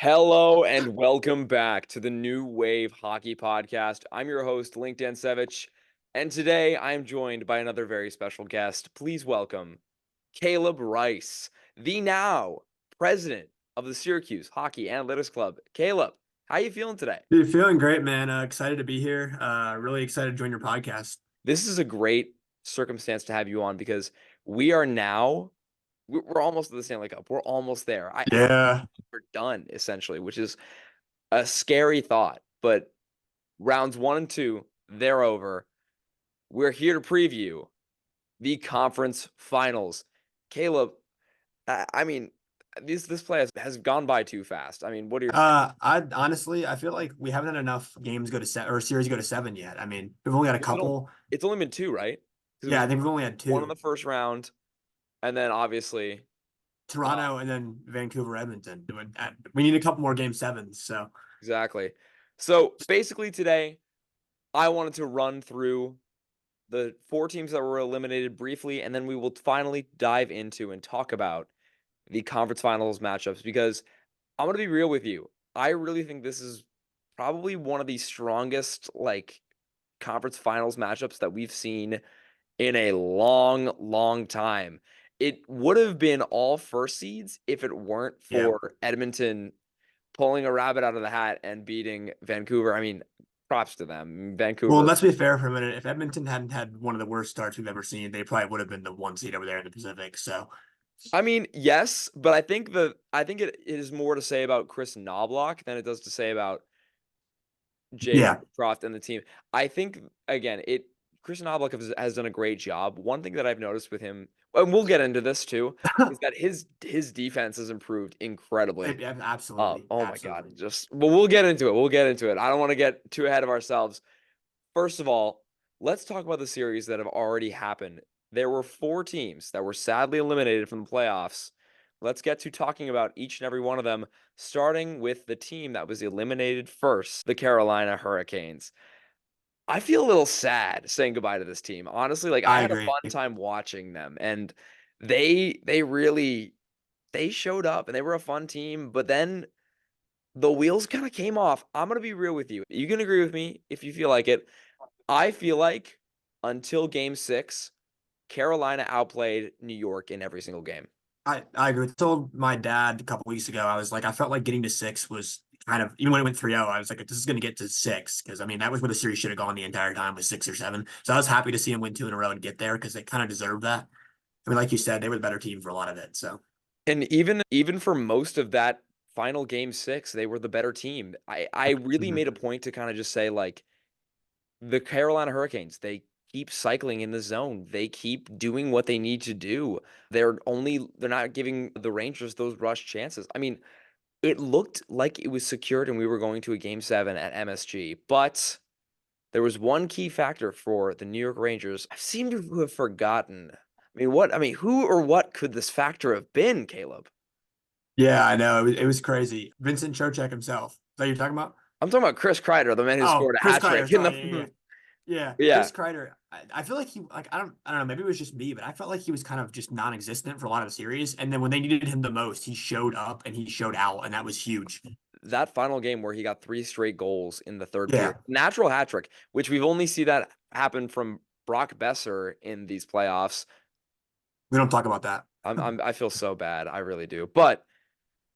Hello and welcome back to the New Wave Hockey Podcast. I'm your host, Link Dansevich, and today I am joined by another very special guest. Please welcome Caleb Rice, the now president of the Syracuse Hockey Analytics Club. Caleb, how you feeling today? Dude, feeling great, man. Excited to be here. Really excited to join your podcast. This is a great circumstance to have you on because we're almost at the Stanley Cup. We're almost there. I think Yeah. we're done essentially, which is a scary thought, but rounds 1 and 2, they're over. We're here to preview the conference finals. Caleb, I mean, this play has gone by too fast. I mean, what are your I feel like we haven't had enough games go to seven or series go to seven yet. I mean, we've only had a couple. it's only been 2, right? Because it Yeah, was I think we've only had one in two. the first round, and then obviously, Toronto and then Vancouver, Edmonton. We need a couple more game sevens. So exactly. So basically today, I wanted to run through the 4 teams that were eliminated briefly, and then we will finally dive into and talk about the conference finals matchups because I'm gonna be real with you. I really think this is probably one of the strongest conference finals matchups that we've seen in a long, long time. It would have been all first seeds if it weren't yeah. for Edmonton pulling a rabbit out of the hat and beating Vancouver. I mean, props to them. Well, Vancouver. let's be fair for a minute. If Edmonton hadn't had one of the worst starts we've ever seen, they probably would have been the one seed over there in the Pacific. So I mean, yes, but I think it is more to say about Chris Knobloch than it does to say about Jake yeah. Croft and the team. I think again, Chris Knobloch has done a great job. One thing that I've noticed with him, and we'll get into this too, is that his defense has improved incredibly. Absolutely. Oh my God, Absolutely. we'll get into it. We'll get into it. I don't want to get too ahead of ourselves. First of all, let's talk about the series that have already happened. There were 4 teams that were sadly eliminated from the playoffs. Let's get to talking about each and every one of them, starting with the team that was eliminated first, the Carolina Hurricanes. I feel a little sad saying goodbye to this team. Honestly, I I had a agree. fun time watching them, and they really they showed up and they were a fun team, but then the wheels kind of came off. I'm going to be real with you. You can agree with me if you feel like it. I feel like until game 6, Carolina outplayed New York in every single game. I agree. I told my dad a couple weeks ago, I was like, I felt like getting to six was kind of, even when it went 3-0, I was like, this is going to get to six. Cause I mean, that was where the series should have gone the entire time with 6 or 7. So I was happy to see him win 2 in a row and get there because they kind of deserved that. I mean, like you said, they were the better team for a lot of it. So And even for most of that final game 6, they were the better team. I really mhm. made a point to kind of just say the Carolina Hurricanes, they keep cycling in the zone. They keep doing what they need to do. They're not giving the Rangers those rush chances. I mean, it looked like it was secured and we were going to a game 7 at MSG, but there was one key factor for the New York Rangers. I seem to have forgotten. Who or what could this factor have been, Caleb? Yeah, I know. It was crazy. Vincent Trocheck himself. Is that what you're talking about? I'm talking about Chris Kreider, the man who Oh, scored a Chris hat Kreider. trick in Sorry. Yeah, yeah, yeah. the Yeah, yeah. Chris Kreider. I feel like I don't know. Maybe it was just me, but I felt like he was kind of just non-existent for a lot of the series. And then when they needed him the most, he showed up and he showed out, and that was huge. That final game where he got 3 straight goals in the third period, Yeah, natural hat trick, which we've only see that happen from Brock Besser in these playoffs. we don't talk about that. I feel so bad, I really do. But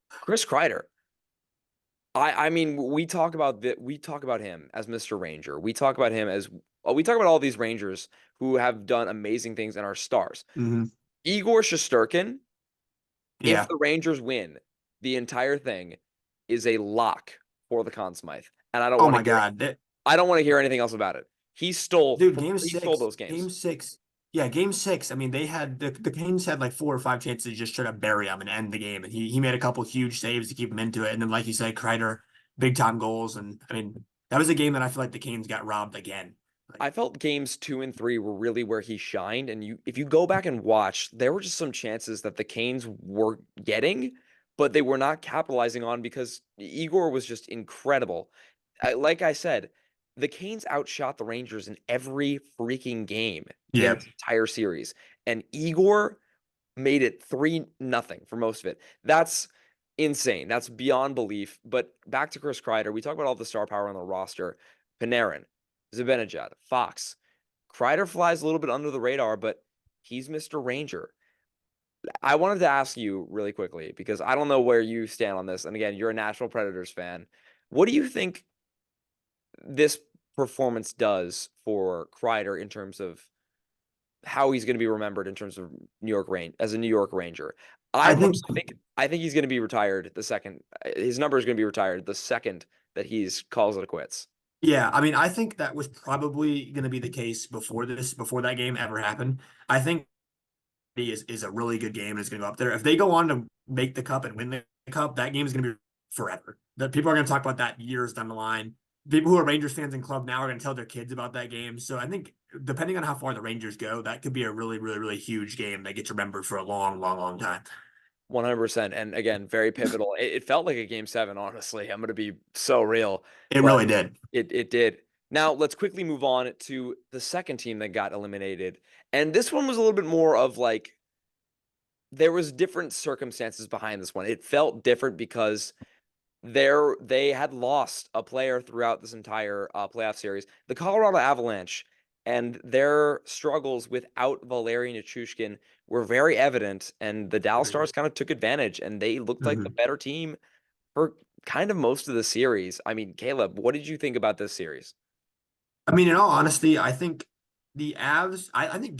Chris Kreider, I mean, we talk about him as Mr. Ranger. We talk about him as we talk about all these Rangers who have done amazing things and are stars. Hmm. Igor Shesterkin, if Yeah. the Rangers win the entire thing, is a lock for the Conn Smythe. And Oh my God. I don't want to hear anything else about it. Dude, game He stole six, those games. game six. Yeah, game six. I mean, they had the Canes had like 4 or 5 chances to just try to bury him and end the game. And he made a couple huge saves to keep him into it. And then, like you said, Kreider, big time goals. And I mean, that was a game that I feel like the Canes got robbed again. Like, I felt games 2 and 3 were really where he shined. And if you go back and watch, there were just some chances that the Canes were getting, but they were not capitalizing on because Igor was just incredible. Like I said, the Canes outshot the Rangers in every freaking game in yeah. this entire series. And Igor made it 3-0 for most of it. insane. That's beyond belief. But back to Chris Kreider, we talk about all the star power on the roster. Panarin, Zibanejad, Fox. Kreider flies a little bit under the radar, but he's Mr. Ranger. I wanted to ask you really quickly because I don't know where you stand on this. And again, you're a Nashville Predators fan. What do you think this performance does for Kreider in terms of how he's going to be remembered in terms of New York Rain as a New York Ranger? I I think, personally think he's going to be retired the second his number is going to be retired the second that he's calls it quits. yeah, I mean, I think that was probably going to be the case before that game ever happened. I think is a really good game and is going to go up there. If they go on to make the cup and win the cup, that game is going to be forever. That people are going to talk about that years down the line. People who are Rangers fans in club now are going to tell their kids about that game. So I think depending on how far the Rangers go, that could be a really, really, really huge game that gets remembered for a long, long, long time. 100%. And again, very pivotal. It felt like a game seven, honestly. I'm going to be so real, It but really did. it did. Now, let's quickly move on to the second team that got eliminated. And this one was a little bit more of like there was different circumstances behind this one. It felt different because they had lost a player throughout this entire playoff series. The Colorado Avalanche and their struggles without Valeri Nichushkin were very evident, and the Dallas Agreed. Stars kind of took advantage, and they looked like the Mhm. better team for kind of most of the series. I mean, Caleb, what did you think about this series? I mean, in all honesty, I think the Avs, I think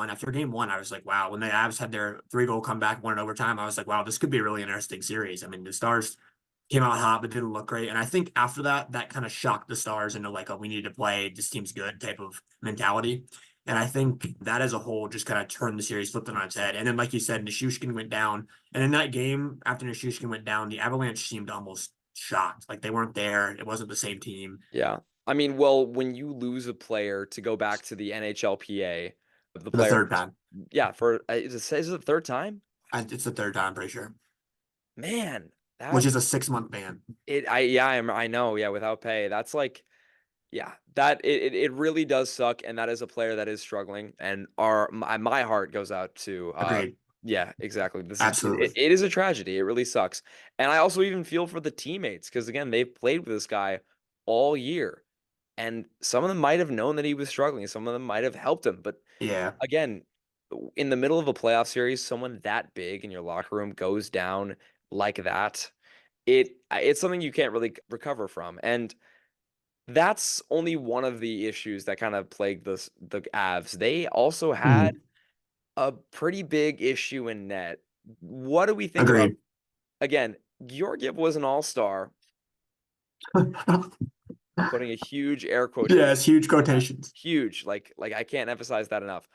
after game one, I was like, wow, when the Avs had their 3-goal comeback, one in overtime, I was like, wow, this could be a really interesting series. I mean, the Stars came out hot, but didn't look great. And I think after that, that kind of shocked the Stars into like, oh, we need to play, this team's good type of mentality. And I think that as a whole just kind of turned the series, flipped it on its head. And then, like you said, Nichushkin went down. And in that game, after Nichushkin went down, the Avalanche seemed almost shocked. Like they weren't there. It wasn't the same team. Yeah. I mean, well, when you lose a player to go back to the NHLPA, the For the player, third time. yeah, for is it the third time? It's the third time, pretty sure, Man, which that is a 6-month ban. I know, yeah, without pay. That's like yeah, that it really does suck, and that is a player that is struggling, and my heart goes out to Agreed. yeah, exactly. This is Absolutely. it is a tragedy. It really sucks. And I also even feel for the teammates because again, they've played with this guy all year, and some of them might have known that he was struggling. Some of them might have helped him, but Yeah. again, in the middle of a playoff series, someone that big in your locker room goes down like that. It's something you can't really recover from, and that's only one of the issues that kind of plagued the Avs. They also had Mhm. a pretty big issue in net. What do we think about Agreed. again, Georgiev was an all-star. I'm putting a huge air quotation Yes, huge on that. quotations. Huge, like I can't emphasize that enough.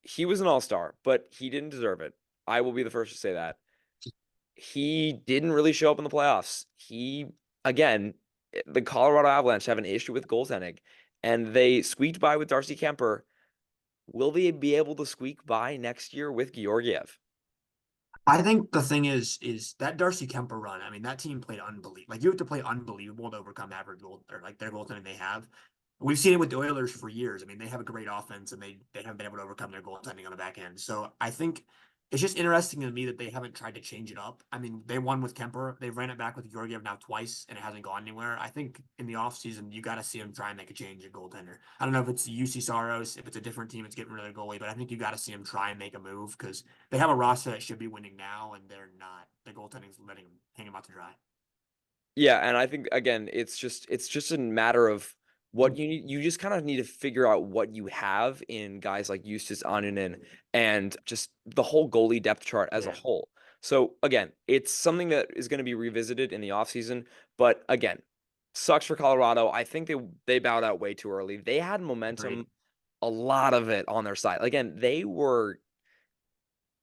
He was an all-star, but he didn't deserve it. I will be the first to say that. He didn't really show up in the playoffs. Again, the Colorado Avalanche have an issue with goaltending, and they squeaked by with Darcy Kemper. Will they be able to squeak by next year with Georgiev? I think the thing is that Darcy Kemper run. I mean, that team played unbelievable. Like you have to play unbelievable to overcome average goal or like their goaltending they have. We've seen it with the Oilers for years. I mean, they have a great offense and they haven't been able to overcome their goaltending on the back end. So I think it's just interesting to me that they haven't tried to change it up. I mean, they won with Kemper. They've ran it back with Georgiev now twice, and it hasn't gone anywhere. I think in the offseason, you got to see them try and make a change at goaltender. I don't know if it's UC Saros, if it's a different team, it's getting rid of their goalie, but I think you got to see them try and make a move because they have a roster that should be winning now, and they're not. The goaltending's letting them hang them out to dry. Yeah, and I think again, it's just a matter of what you need. You just kind of need to figure out what you have in guys like Eustace Annunen and just the whole goalie depth chart as a Yeah. whole. So again, it's something that is going to be revisited in the offseason. But again, sucks for Colorado. I think they bowed out way too early. They had Agreed. momentum, a lot of it on their side. Again, they were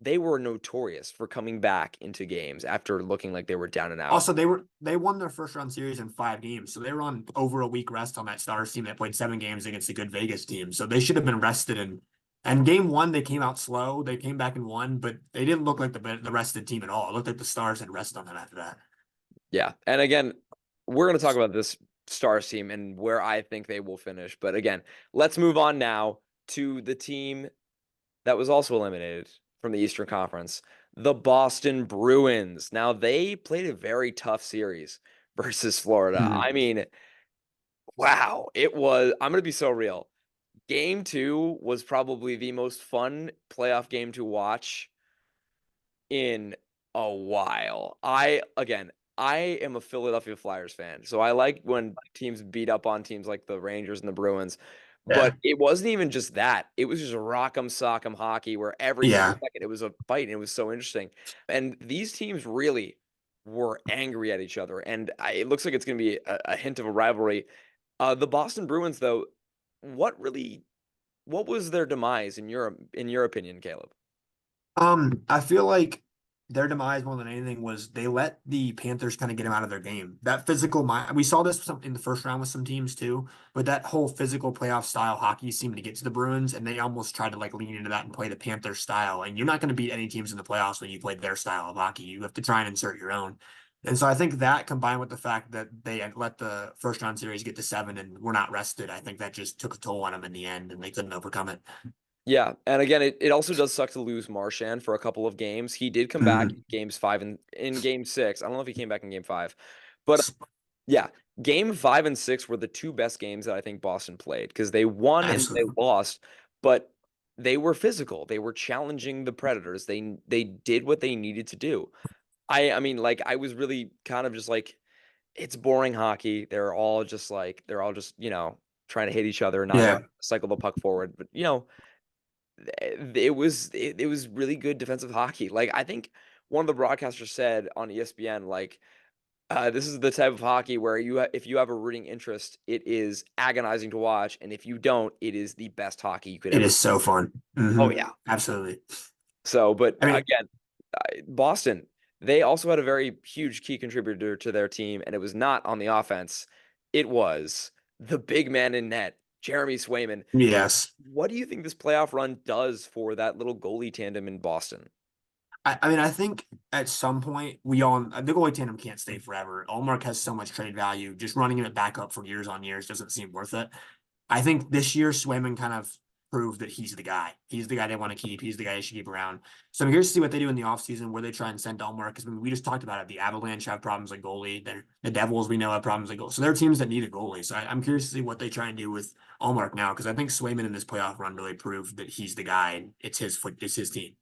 notorious for coming back into games after looking like they were down and out. Also, they won their first round series in 5 games, so they were on over a week rest on that Stars team that played 7 games against a good Vegas team. So they should have been rested. And game one they came out slow. They came back and won, but they didn't look like the rested team at all. It looked like the Stars had rested on them after that. Yeah. And again, we're going to talk about this Stars team and where I think they will finish. But again, let's move on now to the team that was also eliminated from the Eastern Conference. the Boston Bruins. Now, they played a very tough series versus Florida. Mhm. I mean, wow, it was I'm gonna be so real. Game 2 was probably the most fun playoff game to watch in a while. I am a Philadelphia Flyers fan, so I like when teams beat up on teams like the Rangers and the Bruins, but Yeah. it wasn't even just that. It was just rock 'em sock 'em hockey where every single Yeah. second it was a fight, and it was so interesting. And these teams really were angry at each other, and it looks like it's gonna be a hint of a rivalry. The Boston Bruins, though, what really what was their demise in your opinion, Caleb? I feel like their demise more than anything was they let the Panthers kind of get them out of their game. That physical mind, we saw this in the first round with some teams too, but that whole physical playoff style hockey seemed to get to the Bruins, and they almost tried to like lean into that and play the Panthers style. And you're not going to beat any teams in the playoffs when you play their style of hockey. You have to try and insert your own. And so I think that combined with the fact that they had let the first round series get to 7 and were not rested, I think that just took a toll on them in the end, and they couldn't overcome it. Yeah, and again, it also does suck to lose Marchand for a couple of games. He did come back in Mhm. games 5 and in game 6. I don't know if he came back in game 5. But yeah, game 5 and 6 were the 2 best games that I think Boston played because they won and they Absolutely. lost, but they were physical. They were challenging the Predators. They did what they needed to do. I mean, like, I was really kind of just like, it's boring hockey. They're all just, trying to hit each other, not trying Yeah. to cycle the puck forward. But, it was really good defensive hockey. Like, I think one of the broadcasters said on ESPN, like, this is the type of hockey where if you have a rooting interest, it is agonizing to watch, and if you don't, it is the best hockey you could It ever is see. so fun. Oh, Hmm. yeah. Absolutely. So, but I mean, again, Boston, they also had a very huge key contributor to their team, and it was not on the offense. It was the big man in net, Jeremy Swayman. yes. What do you think this playoff run does for that little goalie tandem in Boston? I mean, I think at some point we all the goalie tandem can't stay forever. Allmark has so much trade value. Just running it back up for years on years doesn't seem worth it. I think this year Swayman kind of proved that he's the guy. He's the guy they want to keep. He's the guy they should keep around. So I'm curious to see what they do in the offseason, where they try and send Allmark. Because we just talked about it. The Avalanche have problems like goalie. The Devils, we know, have problems like goalie. So there are teams that need a goalie. So I'm curious to see what they try and do with Allmark now. Because I think Swayman in this playoff run really proved that he's the guy and it's his foot, it's his team.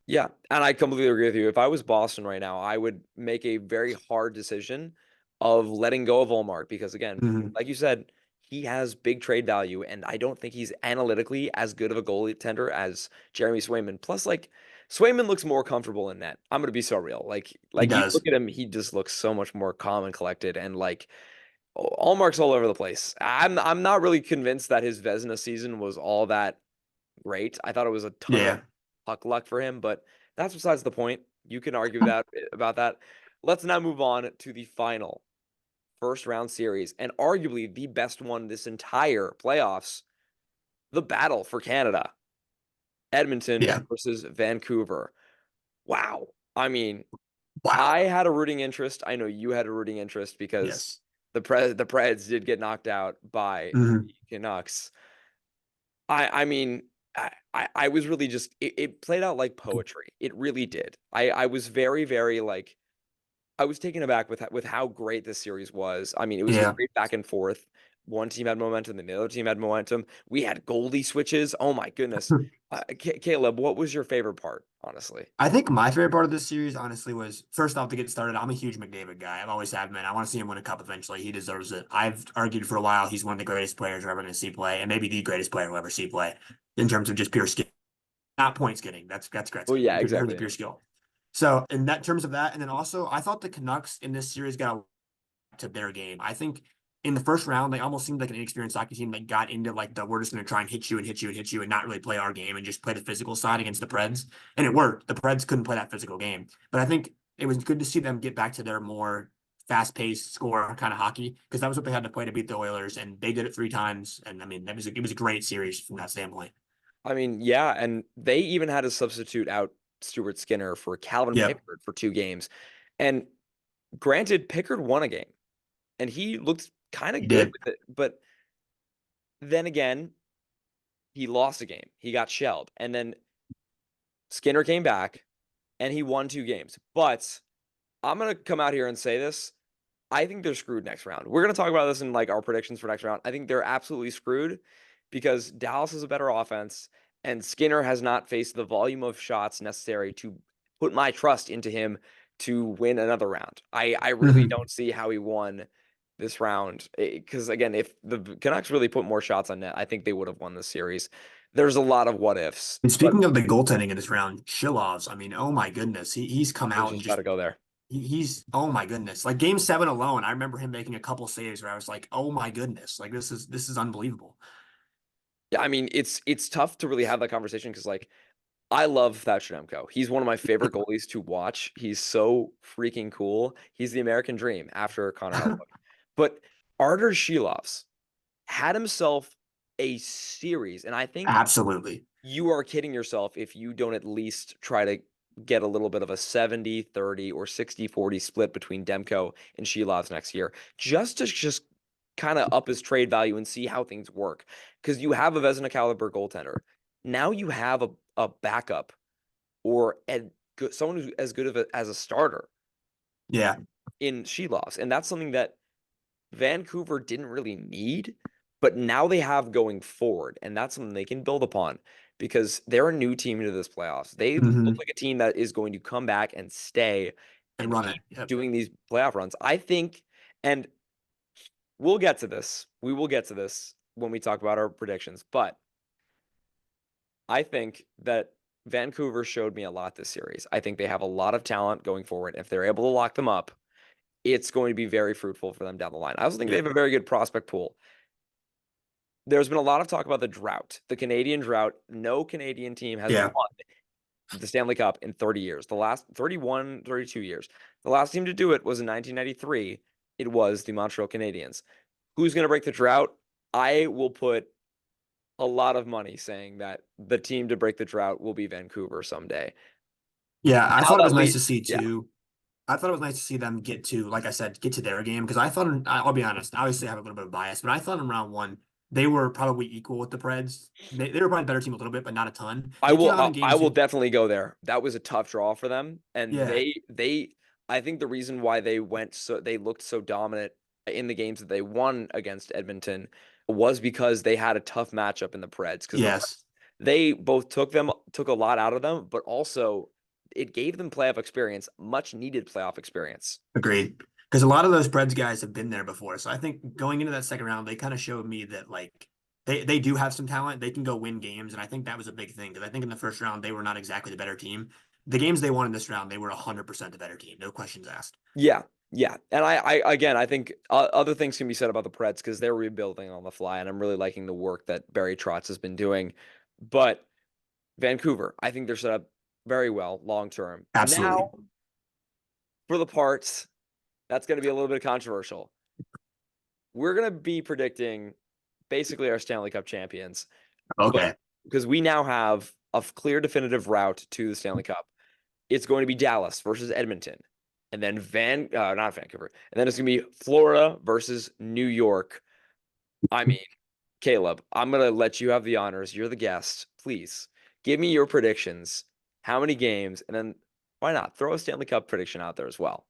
Yeah, and I completely agree with you. If I was Boston right now, I would make a very hard decision of letting go of Olmark because, again, Mhm. like you said, he has big trade value, and I don't think he's analytically as good of a goalie tender as Jeremy Swayman. Plus, like, Swayman looks more comfortable in net. I'm gonna be so real. He Like you look does. at him, he just looks so much more calm and collected, and like Allmark's all over the place. I'm not really convinced that his Vezina season was all that great. I thought it was a ton of Yeah. puck luck for him, but that's besides the point. You can argue that about that. Let's now move on to the final first round series and arguably the best one this entire playoffs, the battle for Canada. Edmonton Yeah. versus Vancouver. Wow. I mean, I Wow. had a rooting interest. I know you had a rooting interest because Yes. the Preds did get knocked out by Mhm. the Canucks. I mean, I was really just it played out like poetry. It really did. I was very, very, like I was taken aback with how great this series was. I mean, it was a Yeah. great back and forth. One team had momentum, and the other team had momentum. We had goalie switches. Oh my goodness. Caleb, what was your favorite part, honestly? I think my favorite part of this series, honestly, was first off to get started. I'm a huge McDavid guy. I've always have been. I want to see him win a cup eventually. He deserves it. I've argued for a while he's one of the greatest players we're ever going to see play, and maybe the greatest player we'll ever see play in terms of just pure skill, not points getting. That's Oh Gretzky yeah, in terms of exactly. pure skill. So in that terms of that, and then also I thought the Canucks in this series got to their game. I think in the first round, they almost seemed like an inexperienced hockey team that got into like the we're just going to try and hit you and hit you and hit you and not really play our game and just play the physical side against the Preds. And it worked. The Preds couldn't play that physical game. But I think it was good to see them get back to their more fast paced score kind of hockey because that was what they had to play to beat the Oilers. And they did it 3 times. And I mean, it was a great series from that standpoint. I mean, yeah, and they even had to substitute out Stuart Skinner for Calvin Yep. Pickford for 2 games. And granted, Pickard won a game, and he looked kind He of good did. with it, but then again, he lost a game. He got shelled, and then Skinner came back, and he won 2 games. But I'm gonna come out here and say this. I think they're screwed next round. We're gonna talk about this in like our predictions for next round. I think they're absolutely screwed because Dallas is a better offense, and Skinner has not faced the volume of shots necessary to put my trust into him to win another round. I really Mhm. don't see how he won this round because again, if the Canucks really put more shots on net, I think they would have won this series. There's a lot of what ifs, And but speaking of the goaltending in this round, Shilovs, I mean, oh my goodness, he's come I was out and just about just to go there. he's oh my goodness. Like game 7 alone, I remember him making a couple saves where I was like, oh my goodness, like this is unbelievable. Yeah, I mean, it's tough to really have that conversation because like I love Thatcher Demko. He's one of my favorite goalies to watch. He's so freaking cool. He's the American dream after Connor Hellebuyck. But Artur Shilovs had himself a series, and I think Absolutely. you are kidding yourself if you don't at least try to get a little bit of a 70-30 or 60-40 split between Demko and Shilovs next year, just to just kind of up his trade value and see how things work. Because you have a Vezina caliber goaltender. Now you have a backup or someone who's as good of as a starter Yeah. in Shilovs. And that's something that Vancouver didn't really need, but now they have going forward, and that's something they can build upon because they're a new team into this playoffs. They look Hmm. like a team that is going to come back and stay And and run it. keep Yep. doing these playoff runs. I think, and we'll get to this. We will get to this when we talk about our predictions, but I think that Vancouver showed me a lot this series. I think they have a lot of talent going forward. If they're able to lock them up, it's going to be very fruitful for them down the line. I also think they Yeah. have a very good prospect pool. There's been a lot of talk about the drought, the Canadian drought. No Canadian team has Yeah. won the Stanley Cup in 30 years. The last 31, 32 years. The last team to do it was in 1993. It was the Montreal Canadiens. Who's going to break the drought? I will put a lot of money saying that the team to break the drought will be Vancouver someday. Yeah. I Now thought it that was nice to see yeah, too. I thought it was nice to see them get to, like I said, get to their game because I thought, I'll be honest, obviously I have a little bit of bias, but I thought in round 1 they were probably equal with the Preds. They were probably a better team a little bit, but not a ton. I They came will out I in game I will 2. definitely go there. That was a tough draw for them, and Yeah. they I think the reason why they looked so dominant in the games that they won against Edmonton was because they had a tough matchup in the Preds because the Yes. Preds, they both took a lot out of them, but also it gave them playoff experience, much needed playoff experience. Agreed. Because a lot of those Preds guys have been there before. So I think going into that second round, they kind of showed me that like they do have some talent. They can go win games. And I think that was a big thing. Because I think in the first round, they were not exactly the better team. The games they won in this round, they were 100% the better team. No questions asked. Yeah, yeah, and I again, I think other things can be said about the Preds because they're rebuilding on the fly, and I'm really liking the work that Barry Trotz has been doing. But Vancouver, I think they're set up very well long term. Absolutely. Now, for the parts, that's going to be a little bit controversial. We're going to be predicting basically our Stanley Cup champions, but Okay. because we now have a clear, definitive route to the Stanley Cup, it's going to be Dallas versus Edmonton, and then not Vancouver, and then it's going to be Florida versus New York. I mean, Caleb, I'm going to let you have the honors. You're the guest. Please give me your predictions. How many games? And then why not throw a Stanley Cup prediction out there as well?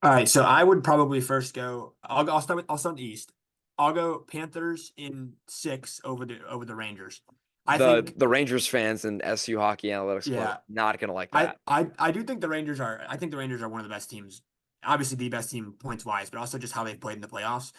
All right. So I would probably first go. I'll start with the East. I'll go Panthers in 6 over the Rangers. I think, The Rangers fans and SU Hockey Analytics Club yeah, not going to like I that. I I do think the Rangers are. I think the Rangers are one of the best teams. Obviously, the best team points wise, but also just how they've played in the playoffs.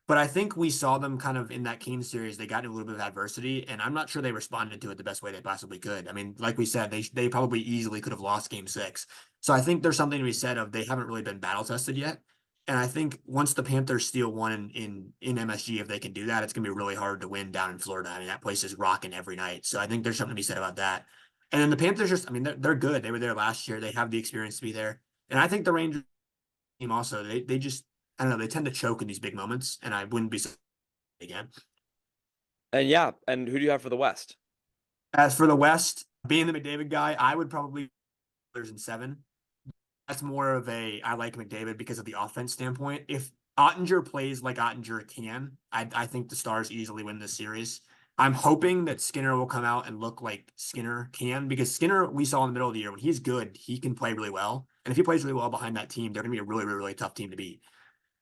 But I think we saw them kind of in that Kane series. They got into a little bit of adversity, and I'm not sure they responded to it the best way they possibly could. I mean, like we said, they probably easily could have lost Game 6. So I think there's something to be said of they haven't really been battle tested yet. And I think once the Panthers steal one in MSG, if they can do that, it's gonna be really hard to win down in Florida. I mean, that place is rocking every night. So I think there's something to be said about that. And then the Panthers just, I mean, they're good. They were there last year. They have the experience to be there. And I think the Rangers team also, they just, I don't know, they tend to choke in these big moments. And I wouldn't be again. And yeah, and who do you have for the West? As for the West, being the McDavid guy, I would probably there's in 7. That's more of a I like McDavid because of the offense standpoint. If Ottinger plays like Ottinger can, I think the Stars easily win this series. I'm hoping that Skinner will come out and look like Skinner can, because Skinner, we saw in the middle of the year, when he's good, he can play really well. And if he plays really well behind that team, they're going to be a really, really, really tough team to beat.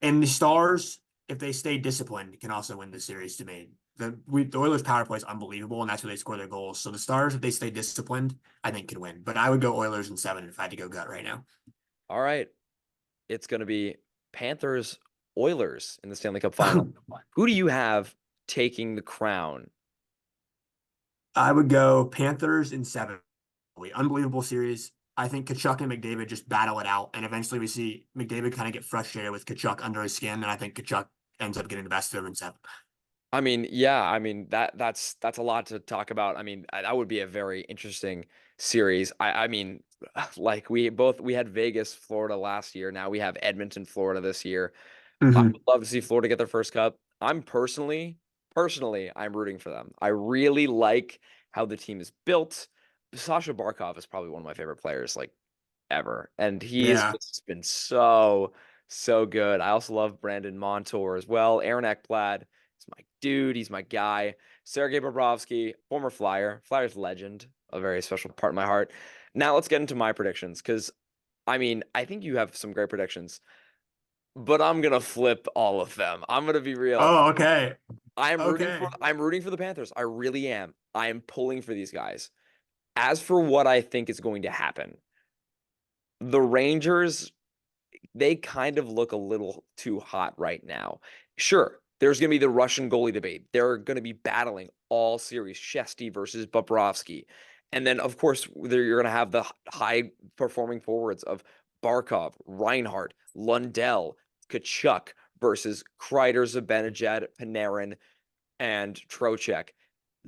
And the Stars, if they stay disciplined, can also win the series to me. The Oilers' power play is unbelievable, and that's where they score their goals. So the Stars, if they stay disciplined, I think can win. But I would go Oilers in 7 if I had to go gut right now. All right. It's going to be Panthers Oilers in the Stanley Cup final. Who do you have taking the crown? I would go Panthers in 7. Unbelievable series. I think Kachuk and McDavid just battle it out, and eventually we see McDavid kind of get frustrated with Kachuk under his skin, and I think Kachuk ends up getting the best of him in 7. I mean, yeah, I mean that's a lot to talk about. I mean, that would be a very interesting series. I mean, like we had Vegas, Florida last year. Now we have Edmonton, Florida this year. I Mm-hmm. would love to see Florida get their first cup. I'm personally, I'm rooting for them. I really like how the team is built. Sasha Barkov is probably one of my favorite players, like ever, and he's Yeah. just been so good. I also love Brandon Montour as well. Aaron Ekblad is my dude. He's my guy. Sergei Bobrovsky, former Flyer, Flyers legend, a very special part of my heart. Now let's get into my predictions because I mean I think you have some great predictions, but I'm gonna flip all of them. I'm gonna be real. Oh, okay. I'm Okay. rooting for the Panthers. I really am. I am pulling for these guys. As for what I think is going to happen, the Rangers, they kind of look a little too hot right now. Sure, there's going to be the Russian goalie debate. They're going to be battling all series, Shesty versus Bobrovsky. And then, of course, you're going to have the high performing forwards of Barkov, Reinhardt, Lundell, Kachuk versus Kreider, Zibanejad, Panarin, and Trocheck.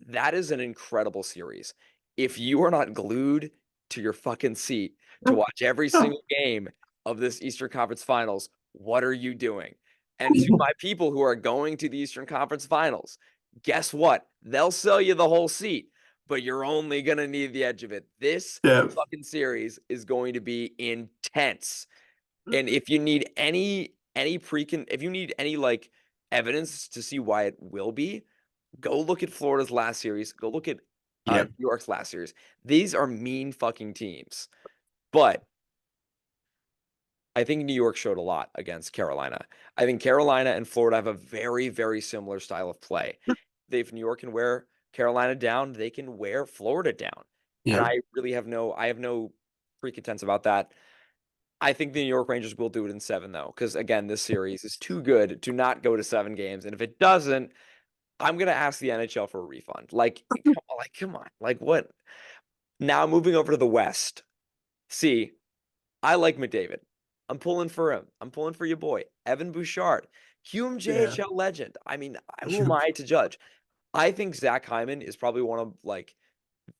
That is an incredible series. If you are not glued to your fucking seat to watch every single game of this Eastern Conference Finals, what are you doing? And to my people who are going to the Eastern Conference Finals, guess what? They'll sell you the whole seat, but you're only going to need the edge of it. This Yeah. fucking series is going to be intense. And if you need if you need any like evidence to see why it will be, go look at Florida's last series. Go look at Yep. New York's last series. These are mean fucking teams. But I think New York showed a lot against Carolina. I think Carolina and Florida have a very, very similar style of play. If New York can wear Carolina down, they can wear Florida down. And Yep. I have no precontense about that. I think the New York Rangers will do it in 7 though, because again, this series is too good to not go to 7 games. And if it doesn't, I'm gonna ask the NHL for a refund. Come on, like what? Now moving over to the West. See, I like McDavid. I'm pulling for him. I'm pulling for your boy, Evan Bouchard, Yeah. QMJHL legend. I mean, who am I to judge? I think Zach Hyman is probably one of like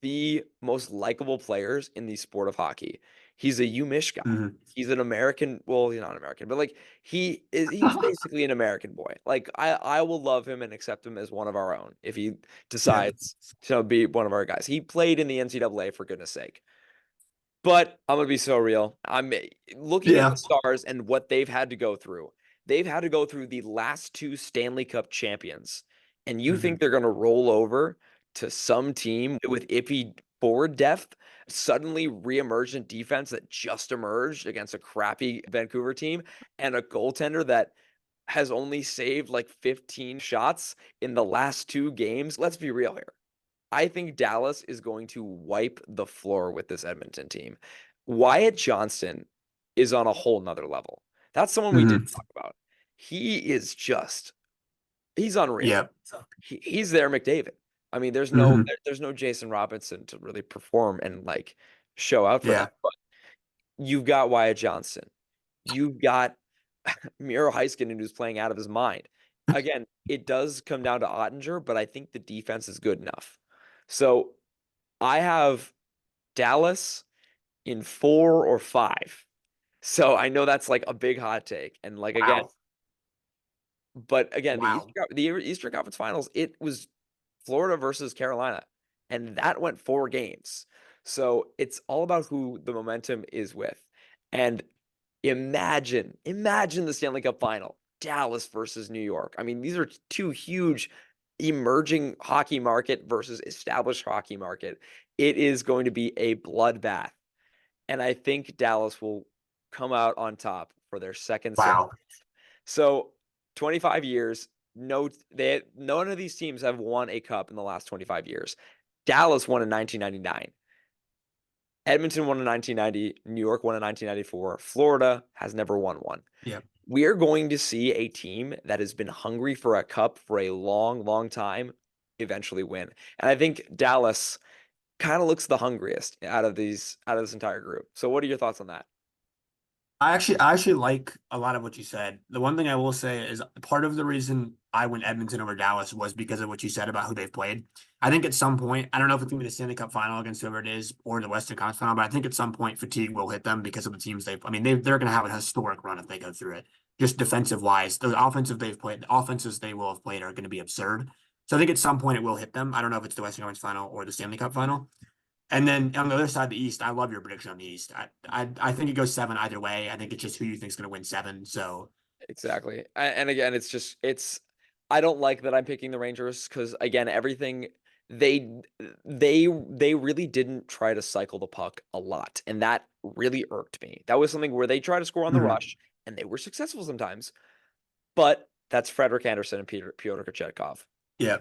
the most likable players in the sport of hockey. He's a UMich guy. Mhm. He's an American. Well, he's not American, but like he's basically an American boy. Like I will love him and accept him as one of our own if he Yeah. decides to be one of our guys. He played in the NCAA for goodness sake. But I'm gonna be so real. I'm looking at the Yeah. Stars and what they've had to go through. They've had to go through the last 2 Stanley Cup champions, and you think Mhm. they're gonna roll over to some team with iffy forward depth, suddenly re-emergent defense that just emerged against a crappy Vancouver team, and a goaltender that has only saved like 15 shots in the last 2 games? Let's be real here. I think Dallas is going to wipe the floor with this Edmonton team. Wyatt Johnston is on a whole nother level. That's someone we didn't Mhm. talk about. He is just, he's unreal. Yep. He's there, McDavid. I mean, Mhm. there's no Jason Robinson to really perform and like show out for them. Yeah. But you've got Wyatt Johnston. You've got Miro Heiskanen who's playing out of his mind. Again, it does come down to Ottinger, but I think the defense is good enough. So I have Dallas in 4 or 5. So I know that's like a big hot take. And like again, Wow. but again, Wow. The Eastern Conference Finals, it was Florida versus Carolina, and that went 4 games. So it's all about who the momentum is with. And imagine the Stanley Cup final, Dallas versus New York. I mean, these are 2 huge emerging hockey market versus established hockey market. It is going to be a bloodbath. And I think Dallas will come out on top for their second Stanley Wow. Cup. So 25 years, none of these teams have won a cup in the last 25 years. Dallas won in 1999. Edmonton won in 1990. New York won in 1994. Florida has never won one. Yeah. We are going to see a team that has been hungry for a cup for a long, long time eventually win. And I think Dallas kind of looks the hungriest out of this entire group. So what are your thoughts on that? I actually like a lot of what you said. The one thing I will say is part of the reason I went Edmonton over Dallas was because of what you said about who they've played. I think at some point, I don't know if it's gonna be the Stanley Cup final against whoever it is or the Western Conference final, but I think at some point fatigue will hit them because of the teams they've. I mean, they're gonna have a historic run if they go through it. Just defensive wise, the offenses they will have played are going to be absurd. So I think at some point it will hit them. I don't know if it's the Western Conference final or the Stanley Cup final. And then on the other side of the East, I love your prediction on the East. I think it goes seven either way. I think it's just who you think is going to win seven. So Exactly. And again, it's I don't like that I'm picking the Rangers because again, everything they they really didn't try to cycle the puck a lot, and that really irked me. That was something where they try to score on the mhm. rush, and they were successful sometimes, but that's Frederik Andersen and Pyotr Kochetkov. Yeah,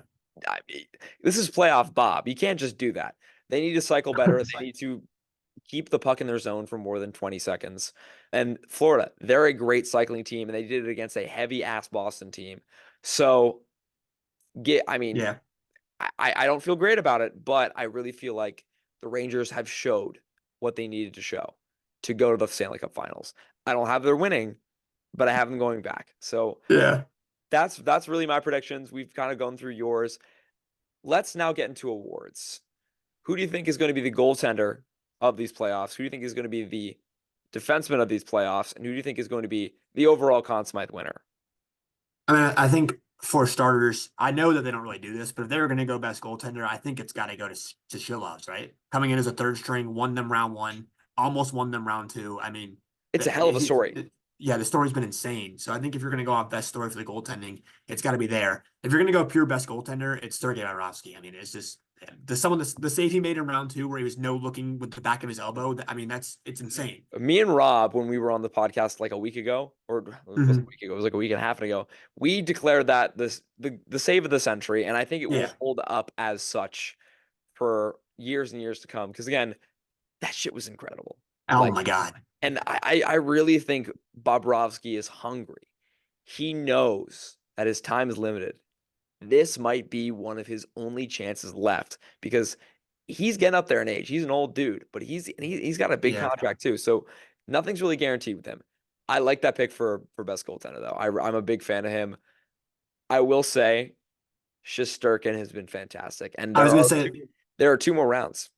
I mean, this is playoff Bob. You can't just do that. They need to cycle better. They need to keep the puck in their zone for more than 20 seconds. And Florida, they're a great cycling team, and they did it against a heavy ass Boston team. So I mean, yeah, I don't feel great about it, but I really feel like the Rangers have showed what they needed to show to go to the Stanley Cup Finals. I don't have their winning, but I have them going back. So yeah. that's really my predictions. We've kind of gone through yours. Let's now get into awards. Who do you think is going to be the goaltender of these playoffs? Who do you think is going to be the defenseman of these playoffs? And who do you think is going to be the overall Conn Smythe winner? I mean, I think for starters, I know that they don't really do this, but if they were going to go best goaltender, I think it's got to go to Shilovs, right? Coming in as a third string, won them round one, almost won them round two. I mean, It's a hell of a story. yeah, the story's been insane. So I think if you're going to go off best story for the goaltending, it's got to be there. If you're going to go pure best goaltender, it's Sergei Bobrovsky. I mean, it's just the save he made in round two where he was no looking with the back of his elbow. I mean, it's insane. Me and Rob, when we were on the podcast like a week ago, or it wasn't Mhm. a week ago, it was like a week and a half ago, we declared that the save of the century, and I think it will Yeah. hold up as such for years and years to come. Because again, that shit was incredible. Oh Like, my God. and I really think Bobrovsky is hungry. He knows that his time is limited. This might be one of his only chances left because he's getting up there in age. He's an old dude, but he's got a big Yeah. contract too. So nothing's really guaranteed with him. I like that pick for best goaltender though. I'm a big fan of him. I will say Shesterkin has been fantastic, and I was gonna say there are two more rounds.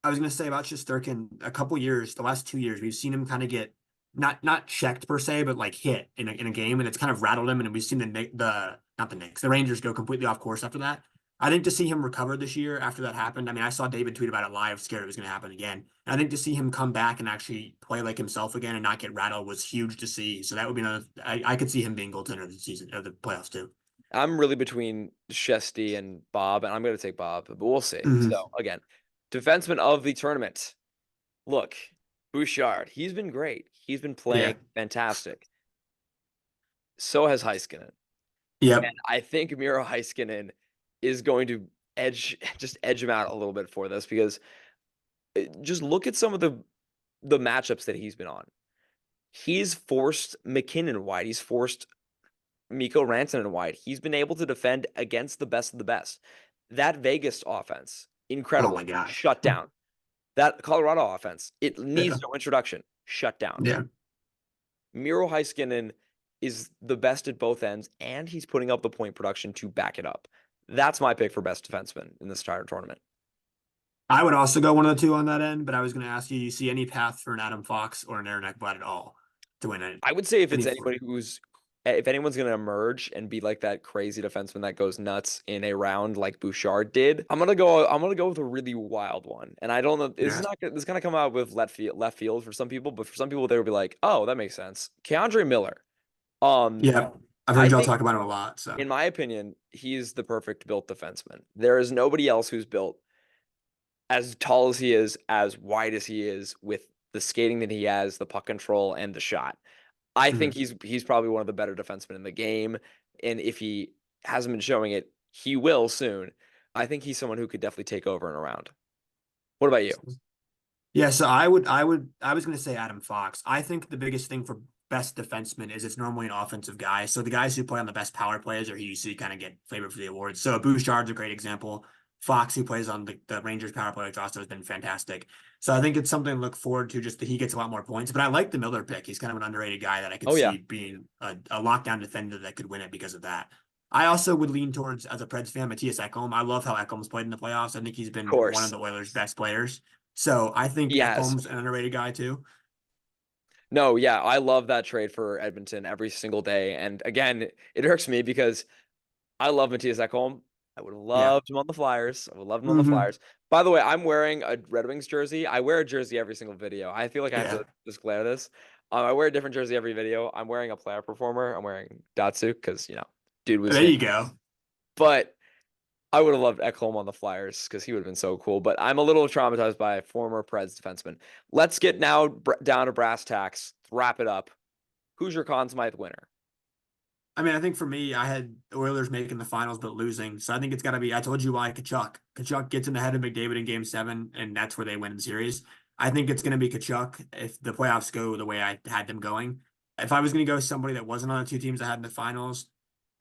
I was gonna say about Shesterkin, a couple years, the last 2 years, we've seen him kind of get not checked per se, but like hit in a game, and it's kind of rattled him. And we've seen the not the Knicks, the Rangers go completely off course after that. I think to see him recover this year after that happened. I mean, I saw David tweet about it live, scared it was going to happen again. And I think to see him come back and actually play like himself again and not get rattled was huge to see. So that would be another. I could see him being goaltender of the season of the playoffs too. I'm really between Shesty and Bob, and I'm going to take Bob, but we'll see. So Hmm. again, defenseman of the tournament. Look, Bouchard, he's been great. He's been Yeah. playing fantastic. So has Heiskanen. And Yep. I think Miro Heiskanen is going to edge him out a little bit for this because just look at some of the matchups that he's been on. He's forced McKinnon wide. He's forced Mikko Rantanen wide. He's been able to defend against the best of the best. That Vegas offense, Oh incredible, my God. shut down. That Colorado offense, it Yeah. needs no introduction, shut down. Yeah. Miro Heiskanen is the best at both ends, and he's putting up the point production to back it up. That's my pick for best defenseman in this entire tournament. I would also go one of the two on that end, but I was going to ask you, you see any path for an Adam Fox or an Aaron Ekblad at all to win it? I would say if it's Any anybody if anyone's going to emerge and be like that crazy defenseman that goes nuts in a round like Bouchard did, I'm going to go with a really wild one. And I don't know, Yeah. this is going to come out with left field for some people, but for some people they would be like, "Oh, that makes sense." Keandre Miller. Um Yeah. I've I heard y'all think, talk about him a lot. So in my opinion, he's the perfect built defenseman. There is nobody else who's built as tall as he is, as wide as he is, with the skating that he has, the puck control, and the shot. I think mhm. he's probably one of the better defensemen in the game, and if he hasn't been showing it, he will soon. I think he's someone who could definitely take over and around. What about you? Yeah, so I was going to say Adam Fox. I think the biggest thing for best defenseman is it's normally an offensive guy. So the guys who play on the best power plays are who you see kind of get favored for the awards. So Bouchard's a great example. Fox, who plays on the Rangers power play, which also has been fantastic. So I think it's something to look forward to, just that he gets a lot more points. But I like the Miller pick. He's kind of an underrated guy that I could Oh yeah, see being a lockdown defender that could win it because of that. I also would lean towards, as a Preds fan, Matthias Ekholm. I love how Ekholm's played in the playoffs. I think he's of been one of course the Oilers' best players. So I think he has. Ekholm's an underrated guy too. No, yeah, I love that trade for Edmonton every single day. And again, it irks me because I love Matthias Ekholm. I would have Yeah. loved him on the Flyers. I would love him on the Hmm. Flyers. By the way, I'm wearing a Red Wings jersey. I wear a jersey every single video. I feel like I have Yeah. to declare this. I wear a different jersey every video. I'm wearing a player performer. I'm wearing Datsu because, dude was There fantastic. you go. But I would have loved Ekholm on the Flyers because he would have been so cool. But I'm a little traumatized by a former Preds defenseman. Let's get now down to brass tacks. Wrap it up. Who's your Conn Smythe winner? I mean, I think for me, I had Oilers making the finals but losing. So I think it's got to be. I told you why Kachuk. Kachuk gets in the head of McDavid in Game 7, and that's where they win the series. I think it's going to be Kachuk if the playoffs go the way I had them going. If I was going to go somebody that wasn't on the two teams I had in the finals,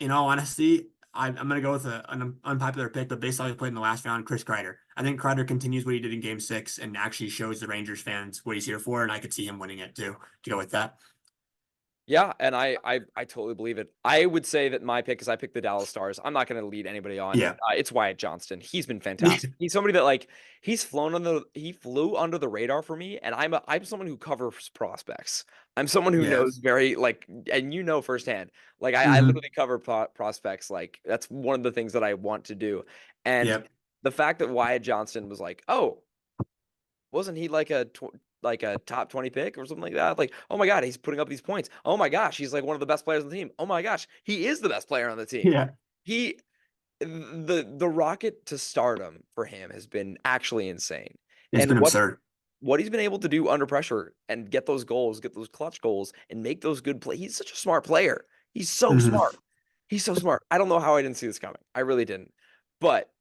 in all honesty, I'm going to go with an unpopular pick, but based on how he played in the last round, Chris Kreider. I think Kreider continues what he did in Game 6 and actually shows the Rangers fans what he's here for, and I could see him winning it too. To go with that. Yeah, and I totally believe it. I would say that my pick is I picked the Dallas Stars. I'm not going to lead anybody on. Yeah. It's Wyatt Johnston. He's been fantastic. He's somebody that he flew under the radar for me, and I'm someone who covers prospects. I'm someone who Yeah. knows very and firsthand. Like I Hmm. literally cover prospects. Like that's one of the things that I want to do. And Yep. the fact that Wyatt Johnston was like, oh, wasn't he like a top 20 pick or something like that? Like, oh my God, he's putting up these points. Oh my gosh, he's like one of the best players on the team. Oh my gosh, he is the best player on the team. Yeah. He the rocket to stardom for him has been actually insane. It's And been absurd. what he's been able to do under pressure and get those goals, get those clutch goals, and make those good plays. He's such a smart player. He's so Hmm. smart. He's so smart. I don't know how I didn't see this coming. I really didn't. But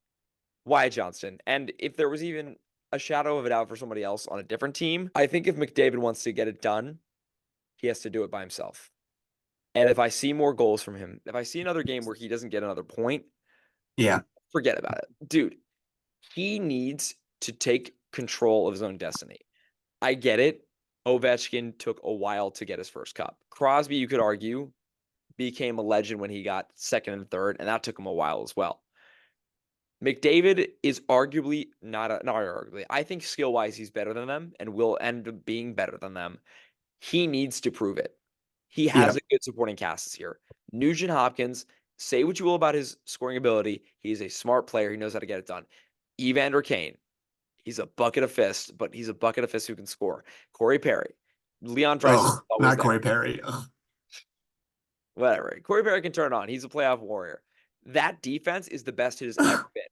Wyatt Johnston. And if there was even a shadow of a doubt for somebody else on a different team, I think if McDavid wants to get it done, he has to do it by himself. And if I see more goals from him, if I see another game where he doesn't get another point, Yeah. forget about it. Dude, he needs to take control of his own destiny. I get it. Ovechkin took a while to get his first cup. Crosby, you could argue, became a legend when he got second and third, and that took him a while as well. McDavid is arguably not arguably. I think skill wise he's better than them and will end up being better than them. He needs to prove it. He has Yeah. a good supporting cast this year. Nugent Hopkins, say what you will about his scoring ability. He's a smart player. He knows how to get it done. Evander Kane, he's a bucket of fists, but he's a bucket of fists who can score. Corey Perry, Leon Draisaitl is Oh, always not there. Corey Perry. Ugh. Whatever. Corey Perry can turn it on. He's a playoff warrior. That defense is the best it has ever been.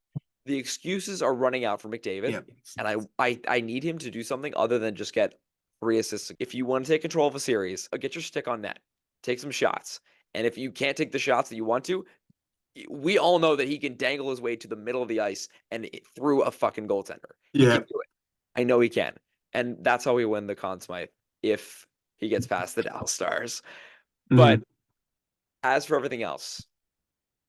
The excuses are running out for McDavid, Yeah. and I need him to do something other than just get 3 assists. If you want to take control of a series, get your stick on net, take some shots, and if you can't take the shots that you want to, we all know that he can dangle his way to the middle of the ice and through a fucking goaltender. He can Yeah. do it. I know he can, and that's how we win the Conn Smythe if he gets past the Dallas Stars. But Hmm. as for everything else,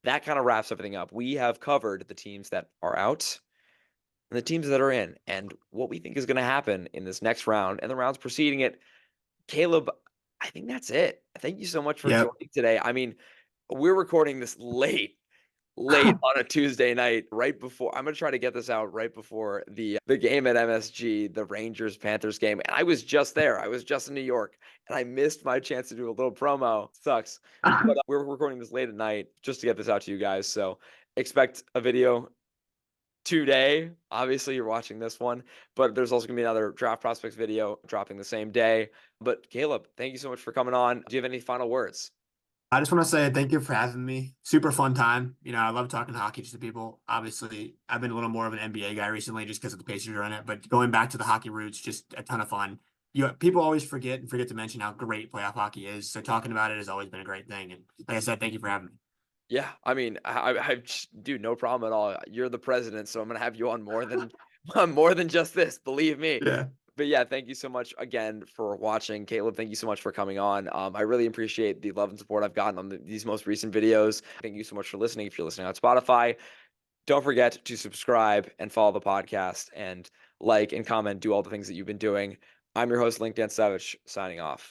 that kind of wraps everything up. We have covered the teams that are out and the teams that are in and what we think is going to happen in this next round and the rounds preceding it. Caleb, I think that's it. Thank you so much for Yep. joining today. I mean, we're recording this late on a Tuesday night, right before I'm gonna try to get this out right before the game at MSG, the Rangers Panthers game. And I was just there. I was just in New York, and I missed my chance to do a little promo. Sucks, but we're recording this late at night just to get this out to you guys. So expect a video today. Obviously, you're watching this one, but there's also gonna be another draft prospects video dropping the same day. But Caleb, thank you so much for coming on. Do you have any final words? I just want to say thank you for having me. Super fun time. I love talking hockey to people. Obviously, I've been a little more of an NBA guy recently just because of the Pacers are in it, but going back to the hockey roots, just a ton of fun. People always forget to mention how great playoff hockey is. So talking about it has always been a great thing. And like I said, thank you for having me. Yeah, I mean, dude, no problem at all. You're the president, so I'm gonna have you on more than on more than just this, believe me. Yeah. But yeah, thank you so much again for watching. Caleb, thank you so much for coming on. I really appreciate the love and support I've gotten on these most recent videos. Thank you so much for listening. If you're listening on Spotify, don't forget to subscribe and follow the podcast and like and comment, do all the things that you've been doing. I'm your host, LinkedIn Savage, signing off.